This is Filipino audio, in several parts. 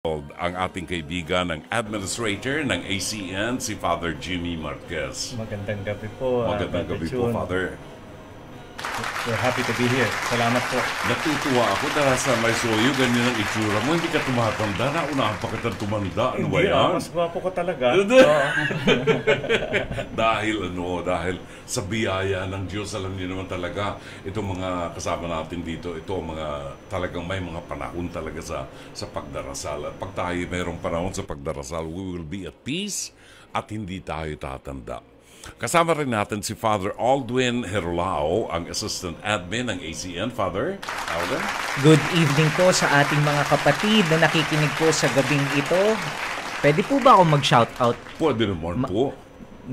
ang ating kaibigan ng administrator ng ACN, si Father Jimmy Marquez. Magandang gabi po, Magandang gabi po, Father. We're happy to be here. Salamat po. Natutuwa ako dahil sa may soyo, ganyan ang itsura mo. Hindi ka tumatanda. Naunahan pa kita tumanda. Ano ba yan? Mas gwapo ko talaga. Dahil sa biyaya ng Diyos, alam niyo naman talaga, itong mga kasama natin dito, ito mga talagang may mga panahon talaga sa pagdarasal. At pag tayo mayroong panahon sa pagdarasal, we will be at peace at hindi tayo tatanda. Kasama rin natin si Father Aldwin Herolao, ang Assistant Admin ng ACN. Father Aldwin? Good evening po sa ating mga kapatid na nakikinig po sa gabing ito. Pwede po ba ako mag-shoutout? Pwede naman po.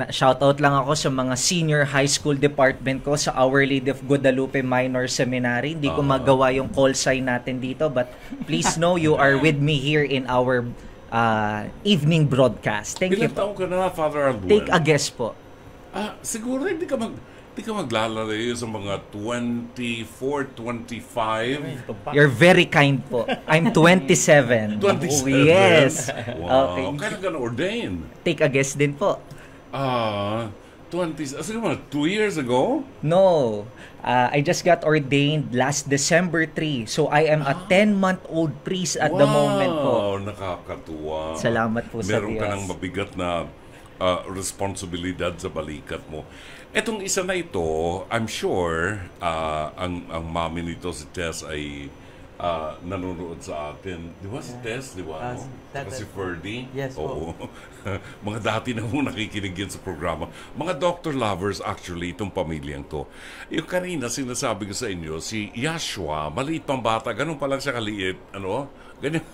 Shoutout lang ako sa mga senior high school department ko sa Our Lady of Guadalupe Minor Seminary. Hindi ko magawa yung call sign natin dito, but please know you are with me here in our evening broadcast. Thank you. Ilang taong ka na, Father Aldwin? Take a guess po. Siguro hindi ka maglalalayo sa mga 24, 25. You're very kind po. I'm 27. 27? Yes. Wow. Okay. Kailan ka na-ordain? Take a guess din po. 20, siguro 2 years ago? No. I just got ordained last December 3. So I am a 10-month-old priest at the moment po. Wow, nakakatuwa. Salamat po sa Meron Diyos. ka ng mabigat na responsibilidad sa balikat mo. Etong isa na ito, I'm sure, ang mami nito si Tess ay nanonood sa atin. Di ba si Tess? Di ba? Saka si Ferdy? Yes Oo. Mga dati na mo nakikinig yan sa programa. Mga doctor lovers actually, itong pamilyang to. Yung kanina, sinasabi ko sa inyo, si Yashua, maliit pang bata, ganun pa lang siya kaliit. Ano? Ganyan.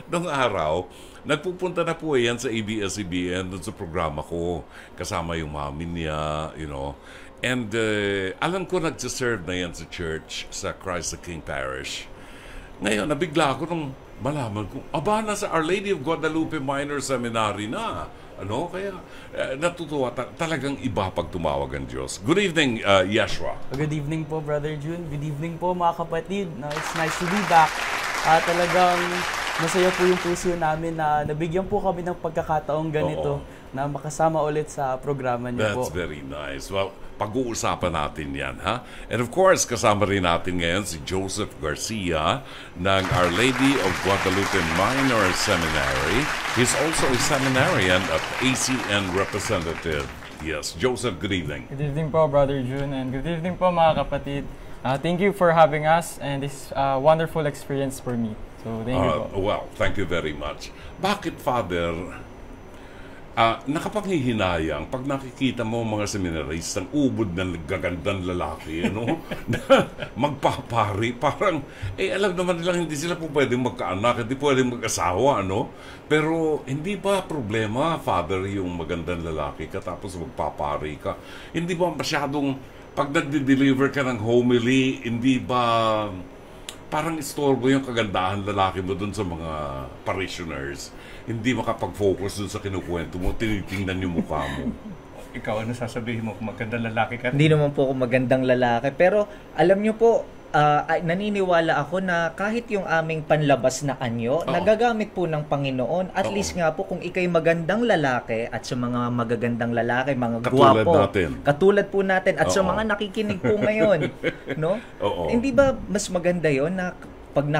Noong araw, nagpupunta na po yan sa ABS-CBN doon sa programa ko. Kasama yung mami niya, you know. And alam ko nagsiserve na yan sa church, sa Christ the King Parish. Ngayon, nabigla ako nung malaman ko, nasa Our Lady of Guadalupe Minor Seminary na. Ano? Kaya natutuwa. Talagang iba pag tumawag ang Diyos. Good evening, Yashua. Good evening po, Brother June. Good evening po, mga kapatid. It's nice to be back. Talagang masaya po yung puso namin na nabigyan po kami ng pagkakataong ganito na makasama ulit sa programa niyo po. That's very nice. Well, pag-uusapan natin yan, ha? And of course, kasama rin natin ngayon si Joseph Garcia ng Our Lady of Guadalupe Minor Seminary. He's also a seminarian at ACN representative. Yes, Joseph, good evening. Good evening po, Brother June, and good evening po, mga kapatid. Thank you for having us, and this is a wonderful experience for me. So, thank you po. Well, thank you very much. Bakit, Father, nakapanghihinayang pag nakikita mo mga seminaristang ubod ng gagandang lalaki, ano? Magpapari, parang, alam naman nilang hindi sila po pwedeng magkaanak, hindi pwedeng mag-asawa, ano? Pero hindi ba problema, Father, yung magandang lalaki ka tapos magpapari ka? Hindi ba masyadong, pag nagde-deliver ka ng homily, hindi ba parang istorbo yung kagandahan lalaki mo dun sa mga parishioners? Hindi makapag-focus dun sa kinukwento mo, tinitingnan yung mukha mo. Ikaw, ano sasabihin mo kung magandang lalaki ka? Hindi naman po ako magandang lalaki. Pero alam nyo po, naniniwala ako na kahit yung aming panlabas na anyo, nagagamit po ng Panginoon. At least nga po kung ikay magandang lalaki at sa mga magagandang lalaki, mga gwapo. Katulad po natin. At sa mga nakikinig po ngayon. No? Hindi ba mas maganda yon na pag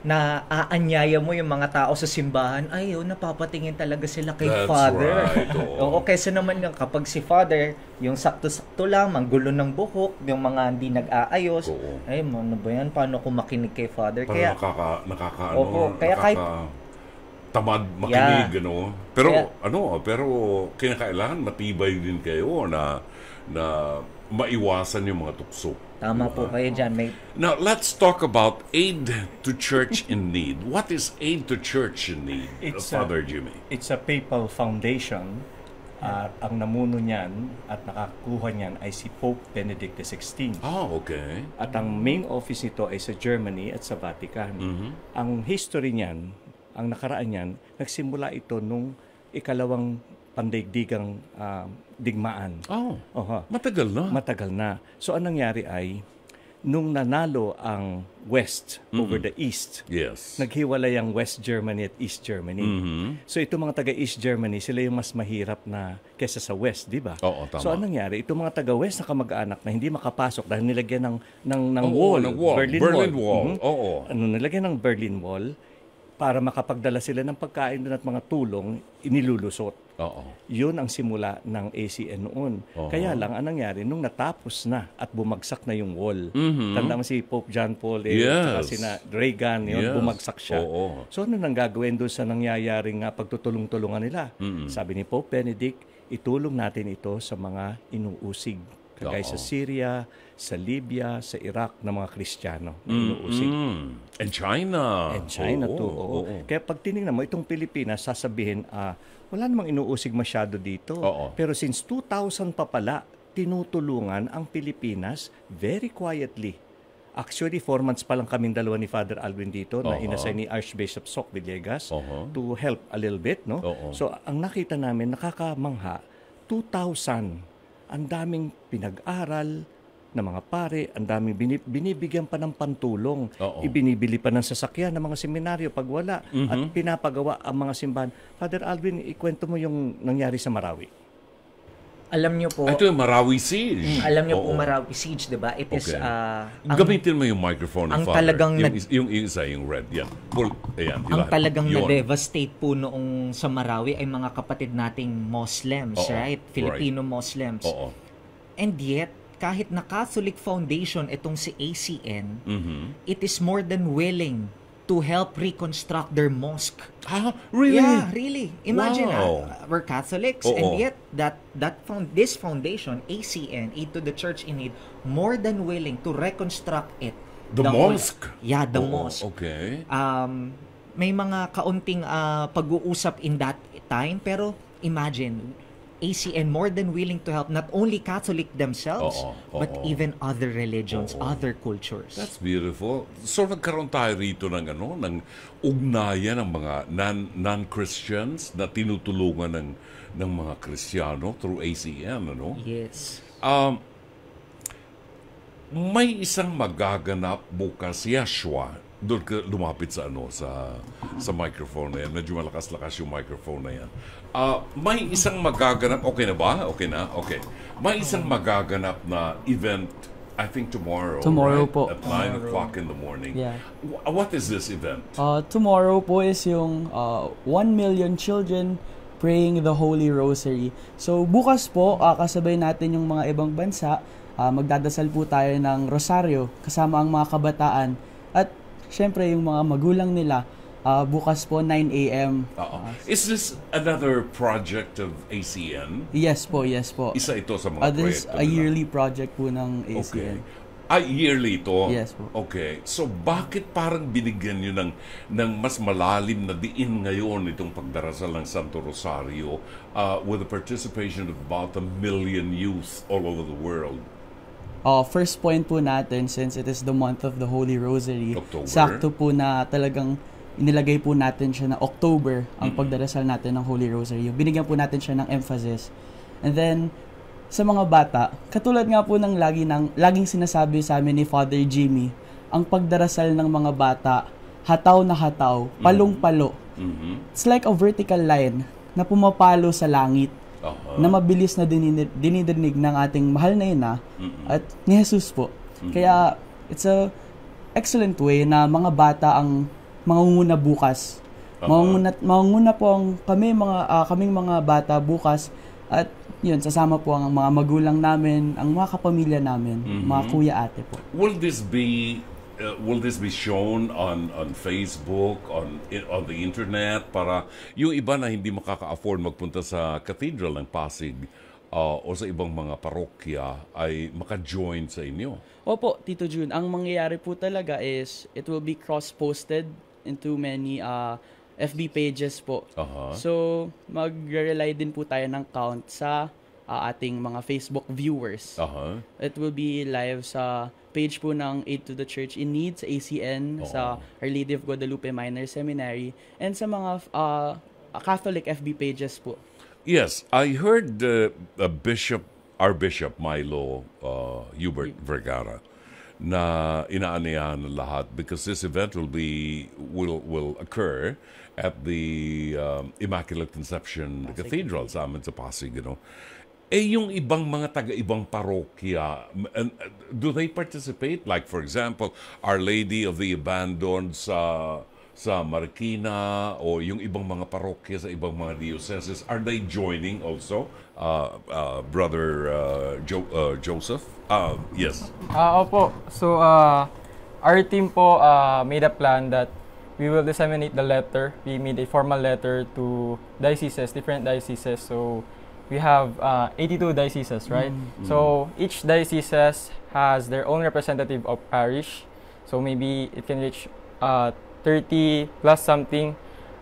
naaanyaya mo yung mga tao sa simbahan, napapatingin talaga sila kay Father. Right. Oo, kaysa naman yung kapag si Father, yung sakto-sakto lang, gulo ng buhok, yung mga hindi nag-aayos, ano ba yan? Paano ko makinig kay Father? Kaya tamad makinig, ano? Pero kinakailangan matibay din kayo na maiwasan yung mga tukso. Tama po kayo dyan. Now, let's talk about aid to church in need. What is aid to church in need, Father Jimmy? It's a papal foundation. At ang namuno niyan at nakakuha niyan ay si Pope Benedict XVI. Okay. At ang main office nito ay sa Germany at sa Vatican. Ang history niyan, ang nakaraan niyan, nagsimula ito nung ikalawang pandaigdigang digmaan. Matagal na. Matagal na. So, anong nangyari ay nung nanalo ang West over the East, Yes. naghiwalay ang West Germany at East Germany. So itong mga taga East Germany, sila yung mas mahirap na kesa sa West, di ba? Oo, tama. So anong nangyari? Itong mga taga West na kamag-anak na hindi makapasok dahil nilagyan ng Oo, wall, ng wall. Berlin Wall. Oo. Nilagyan ng Berlin Wall para makapagdala sila ng pagkain doon at mga tulong, inilulusot. Oo. Yun ang simula ng ACN noon. Kaya lang, anong nangyari? Nung natapos na at bumagsak na yung wall, tanda mo si Pope John Paul, Yes. sina Reagan, yun, Yes. bumagsak siya. Oo. So ano nang gagawin doon sa nangyayaring pagtutulong-tulungan nila? Sabi ni Pope Benedict, itulong natin ito sa mga inuusig. Kagaya sa Syria, sa Libya, sa Iraq na mga Kristiyano na inuusig. And China. And China Oo, too. oo. Kaya pag tinignan mo, itong Pilipinas, sasabihin, wala namang inuusig masyado dito. Oo. Pero since 2000 pa pala, tinutulungan ang Pilipinas very quietly. Actually, 4 months pa lang kaming dalawa ni Father Alvin dito na inassign ni Archbishop Soc Villegas to help a little bit. No? So, ang nakita namin, nakakamangha, 2,000. Ang daming pinag-aral na mga pare, ang daming binibigyan pa ng pantulong. Ibinibili pa ng sasakyan ng mga seminaryo pag wala at pinapagawa ang mga simbahan. Father Alvin, ikwento mo yung nangyari sa Marawi. Alam niyo po, Ito yung Marawi Siege. alam niyo po Oo. Marawi Siege, 'di ba? It is Okay. ang, Gamitin mo yung microphone ng ang Father. talagang yung isa, yung red. Yan. Pull. Ayan. ang talagang Yun. na-devastate po noong sa Marawi ay mga kapatid nating Muslims, right? Filipino Muslims. Oo. And yet, kahit na Catholic Foundation itong si ACN, it is more than willing to help reconstruct their mosque. Really? Yeah, really. Imagine, Wow. we're Catholics, Oo. and yet this foundation, ACN, Aid to the Church in Need, more than willing to reconstruct it. The whole- mosque? Yeah, the Oo, mosque. Okay. May mga kaunting pag-uusap in that time, pero imagine, ACN more than willing to help not only Catholic themselves, but even other religions, other cultures. That's beautiful. So nagkaroon tayo rito ng ugnayan ng mga non-Christians na tinutulungan ng mga Kristiyano through ACN, ano? Yes. May isang magaganap bukas, Yashua. Doon ka lumapit sa sa microphone na yan. Medyo malakas-lakas yung microphone na yan. May isang magaganap, okay na ba? Okay na? Okay. May isang magaganap na event, I think tomorrow, Tomorrow right? po. At 9 o'clock in the morning. Yeah. What is this event? Tomorrow po is yung 1 million children praying the Holy Rosary. So bukas po, kasabay natin yung mga ibang bansa, magdadasal po tayo ng rosaryo kasama ang mga kabataan at syempre yung mga magulang nila. Bukas po 9 a.m. Is this another project of ACN? Yes po. Isa ito sa mga This proyekto a nila. yearly project po ng Okay. ACN. Yearly ito? Yes po. Okay. So, bakit parang binigyan nyo ng mas malalim na diin ngayon itong pagdarasal ng Santo Rosario with the participation of about 1 million youth all over the world? First point po natin, since it is the month of the Holy Rosary, October. sakto po na talagang inilagay po natin siya na October ang pagdarasal natin ng Holy Rosary. Binigyan po natin siya ng emphasis. And then, sa mga bata, katulad nga po ng laging sinasabi sa amin ni Father Jimmy, ang pagdarasal ng mga bata, hataw na hataw, palong-palo. It's like a vertical line na pumapalo sa langit na mabilis na dinidinig ng ating mahal na ina at ni Jesus po. Kaya, it's a excellent way na mga bata ang mangunguna bukas. Mangunguna po kaming mga bata bukas at yun, sasama po ang mga magulang namin, ang mga kapamilya namin, mga kuya ate po. Will this be shown on Facebook, on the internet para yung iba na hindi makaka-afford magpunta sa Cathedral ng Pasig o sa ibang mga parokya ay maka-join sa inyo? Opo, Tito Jun, ang mangyayari po talaga is it will be cross-posted into many FB pages po. So, mag-rely din po tayo ng count sa ating mga Facebook viewers. It will be live sa page po ng Aid to the Church in Need, sa ACN, sa Our Lady of Guadalupe Minor Seminary, and sa mga Catholic FB pages po. Yes, I heard our Bishop Milo Hubert Vergara na inaanyayahan ng lahat because this event will occur at the Immaculate Conception Cathedral sa amin sa Pasig, yung ibang mga taga-ibang parokya, do they participate? Like, for example, Our Lady of the Abandoned sa Marikina o yung ibang mga parokya sa ibang mga dioceses, are they joining also? Brother Joseph? Yes. Opo. So, our team po made a plan that we will disseminate the letter. We made a formal letter to dioceses, different dioceses. So, we have 82 dioceses, right? So, each diocese has their own representative of parish. So, maybe it can reach 30 plus something.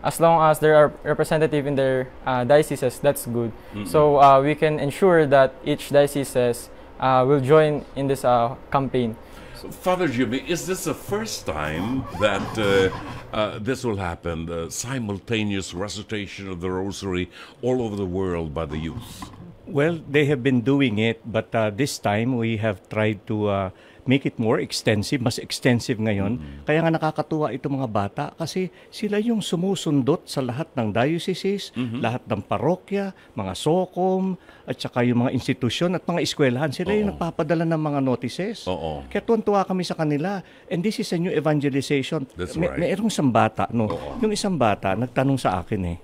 As long as there are representative in their dioceses, that's good. So, we can ensure that each diocese will join in this campaign. So, Father Jimmy, is this the first time that this will happen, the simultaneous recitation of the Rosary all over the world by the youth? Well, they have been doing it, but this time we have tried to make it more extensive, mas extensive ngayon. Kaya nga nakakatuwa itong mga bata kasi sila yung sumusundot sa lahat ng dioceses, lahat ng parokya, mga sokom, at saka yung mga institusyon at mga eskwelahan. Sila yung nagpapadala ng mga notices. Kaya tuwan-tuwa kami sa kanila. And this is a new evangelization. That's right. Mayroong isang bata, yung isang bata, nagtanong sa akin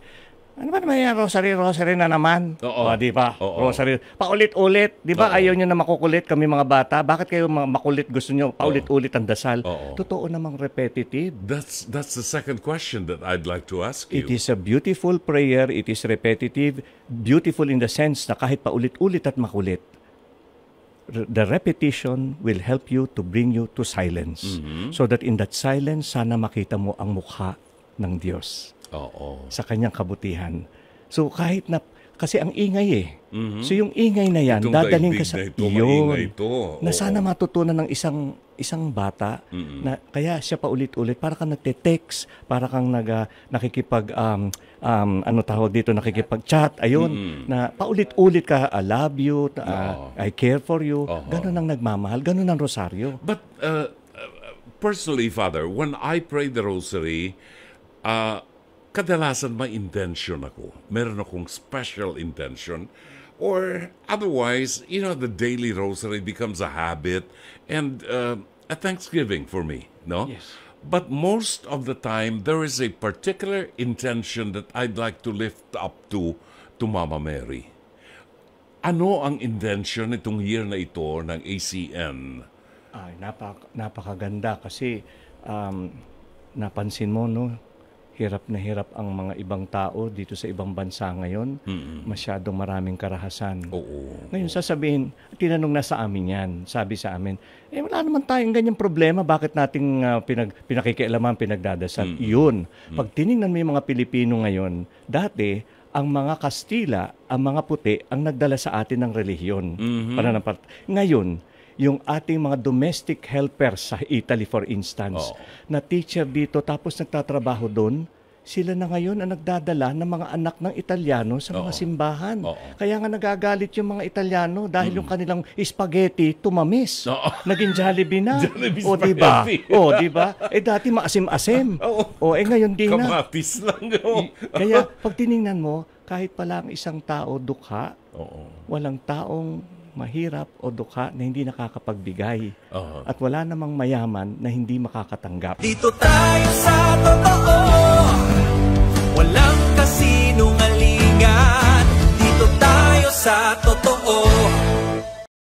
ano ba naman yan? Rosary na naman. Di ba? Rosary. Paulit-ulit. Di ba ayaw nyo na makukulit kami mga bata? Bakit kayo makulit gusto nyo? Paulit-ulit ang dasal. Totoo namang repetitive. That's the second question that I'd like to ask you. It is a beautiful prayer. It is repetitive. Beautiful in the sense na kahit paulit-ulit at makulit, the repetition will help you to bring you to silence. So that in that silence, sana makita mo ang mukha ng Diyos. Sa kanyang kabutihan. So kahit na, kasi ang ingay So yung ingay na yan, dadaling ka sa iyon. Na sana matutunan ng isang bata na kaya siya paulit-ulit, para kang nagte-text, para kang nakikipag, nakikipag-chat, na paulit-ulit ka, I love you, I care for you, ganun ang nagmamahal, ganun ang rosaryo. But personally, Father, when I pray the rosary, kadalasan may intention ako. Meron akong special intention. Or otherwise, the daily rosary becomes a habit and a thanksgiving for me, no? Yes. But most of the time, there is a particular intention that I'd like to lift up to Mama Mary. Ano ang intention itong year na ito ng ACN? Napakaganda kasi napansin mo, hirap na hirap ang mga ibang tao dito sa ibang bansa ngayon. Masyadong maraming karahasan. Ngayon sasabihin, tinanong na sa amin yan. Sabi sa amin, wala naman tayong ganyang problema. Bakit nating pinakikialaman, pinagdadasal? Yun. Pag tinignan mo yung mga Pilipino ngayon, dati, ang mga Kastila, ang mga puti, ang nagdala sa atin ng relihiyon. Ngayon, yung ating mga domestic helpers sa Italy, for instance, na teacher dito tapos nagtatrabaho doon, sila na ngayon ang nagdadala ng mga anak ng Italiano sa mga simbahan. Kaya nga nagagalit yung mga Italiano dahil yung kanilang spaghetti tumamis. Naging Jollibee na. Diba? Dati maasim-asim. Ngayon di na. Kamatis lang. Kaya pag tiningnan mo, kahit pala ang isang tao dukha, walang taong mahirap o dukha na hindi nakakapagbigay. At wala namang mayaman na hindi makakatanggap. Dito tayo sa totoo, walang kasinungalingan. Dito tayo sa totoo.